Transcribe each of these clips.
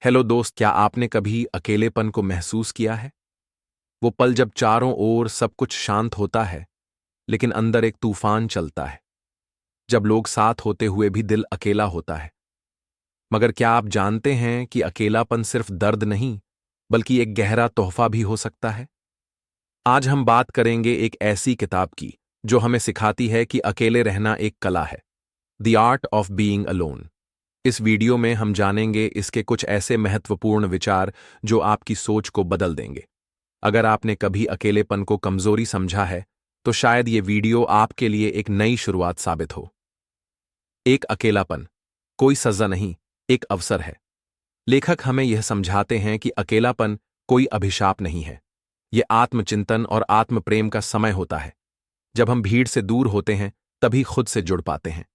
Hello दोस्त, क्या आपने कभी अकेलेपन को महसूस किया है? वो पल जब चारों ओर सब कुछ शांत होता है, लेकिन अंदर एक तूफान चलता है। जब लोग साथ होते हुए भी दिल अकेला होता है। मगर क्या आप जानते हैं कि अकेलापन सिर्फ दर्द नहीं, बल्कि एक गहरा तोहफा भी हो सकता है? आज हम बात करेंगे एक ऐसी किताब की, जो हमें सिखाती है कि अकेले रहना एक कला है। The art of being alone. इस वीडियो में हम जानेंगे इसके कुछ ऐसे महत्वपूर्ण विचार जो आपकी सोच को बदल देंगे। अगर आपने कभी अकेलेपन को कमजोरी समझा है, तो शायद ये वीडियो आपके लिए एक नई शुरुआत साबित हो। एक अकेलापन कोई सजा नहीं, एक अवसर है। लेखक हमें यह समझाते हैं कि अकेलापन कोई अभिशाप नहीं है। यह आत्मचिंतन और आत्मप्रेम का समय होता है। जब हम भीड़ से दूर होते हैं, तभी खुद से जुड़ पाते हैं।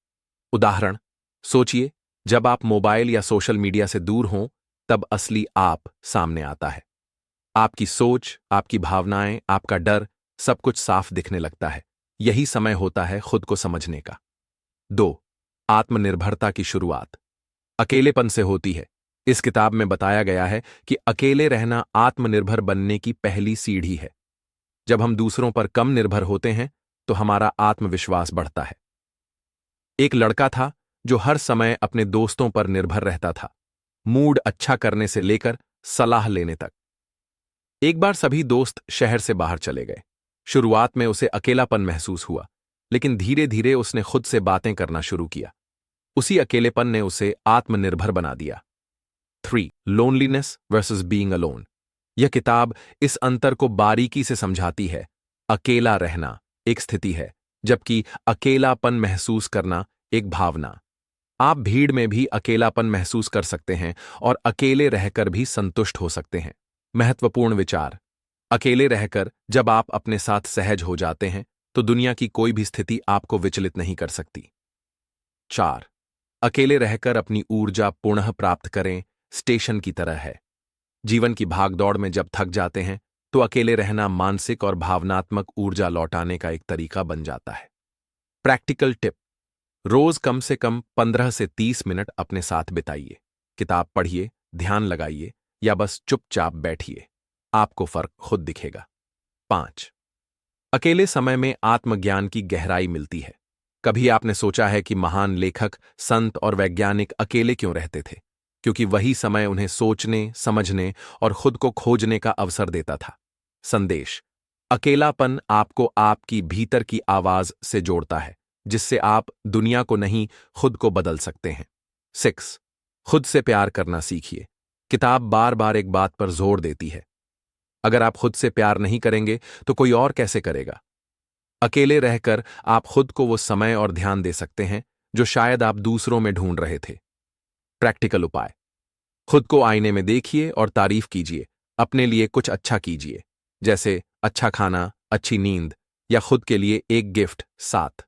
उदाहरण, सोचिए, जब आप मोबाइल या सोशल मीडिया से दूर हों, तब असली आप सामने आता है। आपकी सोच, आपकी भावनाएं, आपका डर, सब कुछ साफ दिखने लगता है। यही समय होता है खुद को समझने का। 2. आत्मनिर्भरता की शुरुआत अकेलेपन से होती है। इस किताब में बताया गया है कि अकेले रहना आत्मनिर्भर बनने की पहली सीढ़ी है। जब हम दूसरों पर कम निर्भर होते हैं, तो हमारा आत्मविश्वास बढ़ता है। एक लड़का था जो हर समय अपने दोस्तों पर निर्भर रहता था, मूड अच्छा करने से लेकर सलाह लेने तक। एक बार सभी दोस्त शहर से बाहर चले गए। शुरुआत में उसे अकेलापन महसूस हुआ, लेकिन धीरे धीरे उसने खुद से बातें करना शुरू किया। उसी अकेलेपन ने उसे आत्मनिर्भर बना दिया। 3. Loneliness versus being alone. यह किताब इस अंतर को बारीकी से समझाती है। अकेला रहना एक स्थिति है, जबकि अकेलापन महसूस करना एक भावना। आप भीड़ में भी अकेलापन महसूस कर सकते हैं और अकेले रहकर भी संतुष्ट हो सकते हैं। महत्वपूर्ण विचार। अकेले रहकर जब आप अपने साथ सहज हो जाते हैं, तो दुनिया की कोई भी स्थिति आपको विचलित नहीं कर सकती। 4. अकेले रहकर अपनी ऊर्जा पुनः प्राप्त करें स्टेशन की तरह है। जीवन की भागदौड़ में जब थक जाते हैं, तो अकेले रहना मानसिक और भावनात्मक ऊर्जा लौटाने का एक तरीका बन जाता है। Practical tip. रोज कम से कम 15 से 30 मिनट अपने साथ बिताइए। किताब पढ़िए, ध्यान लगाइए या बस चुपचाप बैठिए। आपको फर्क खुद दिखेगा। 5. अकेले समय में आत्मज्ञान की गहराई मिलती है। कभी आपने सोचा है कि महान लेखक, संत और वैज्ञानिक अकेले क्यों रहते थे? क्योंकि वही समय उन्हें सोचने, समझने और खुद को खोजने का अवसर देता था। संदेश। अकेलापन आपको आपकी भीतर की आवाज से जोड़ता है, जिससे आप दुनिया को नहीं, खुद को बदल सकते हैं। 6. खुद से प्यार करना सीखिए। किताब बार बार एक बात पर जोर देती है। अगर आप खुद से प्यार नहीं करेंगे, तो कोई और कैसे करेगा? अकेले रहकर आप खुद को वो समय और ध्यान दे सकते हैं, जो शायद आप दूसरों में ढूंढ रहे थे। प्रैक्टिकल उपाय। खुद को आईने में देखिए और तारीफ कीजिए। अपने लिए कुछ अच्छा कीजिए, जैसे अच्छा खाना, अच्छी नींद या खुद के लिए एक गिफ्ट। 7.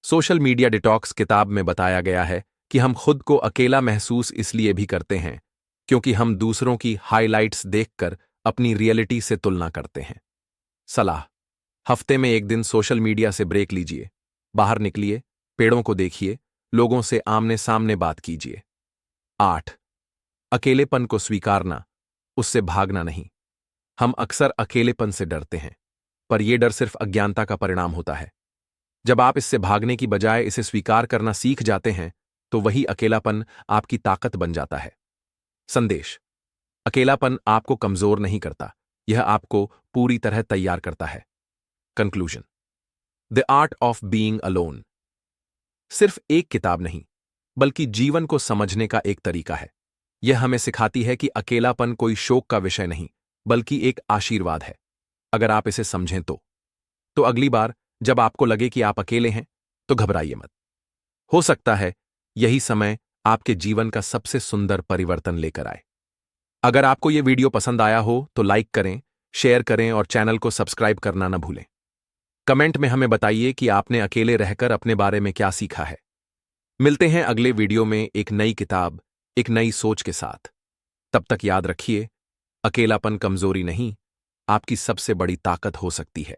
Social media detox. किताब में बताया गया है कि हम खुद को अकेला महसूस इसलिए भी करते हैं, क्योंकि हम दूसरों की हाइलाइट्स देखकर अपनी रियलिटी से तुलना करते हैं। सलाह। हफ्ते में एक दिन सोशल मीडिया से ब्रेक लीजिए। बाहर निकलिए, पेड़ों को देखिए, लोगों से आमने सामने बात कीजिए। 8. अकेलेपन को स्वीकारना, उससे भागना नहीं। हम अक्सर अकेलेपन से डरते हैं, पर यह डर सिर्फ अज्ञानता का परिणाम होता है। जब आप इससे भागने की बजाय इसे स्वीकार करना सीख जाते हैं, तो वही अकेलापन आपकी ताकत बन जाता है। संदेश। अकेलापन आपको कमजोर नहीं करता, यह आपको पूरी तरह तैयार करता है। Conclusion. The art of being alone सिर्फ एक किताब नहीं, बल्कि जीवन को समझने का एक तरीका है। यह हमें सिखाती है कि अकेलापन कोई शोक का विषय नहीं, बल्कि एक आशीर्वाद है, अगर आप इसे समझें तो अगली बार जब आपको लगे कि आप अकेले हैं, तो घबराइए मत। हो सकता है यही समय आपके जीवन का सबसे सुंदर परिवर्तन लेकर आए। अगर आपको यह वीडियो पसंद आया हो, तो लाइक करें, शेयर करें और चैनल को सब्सक्राइब करना न भूलें। कमेंट में हमें बताइए कि आपने अकेले रहकर अपने बारे में क्या सीखा है। मिलते हैं अगले वीडियो में एक नई किताब, एक नई सोच के साथ। तब तक याद रखिए, अकेलापन कमजोरी नहीं, आपकी सबसे बड़ी ताकत हो सकती है।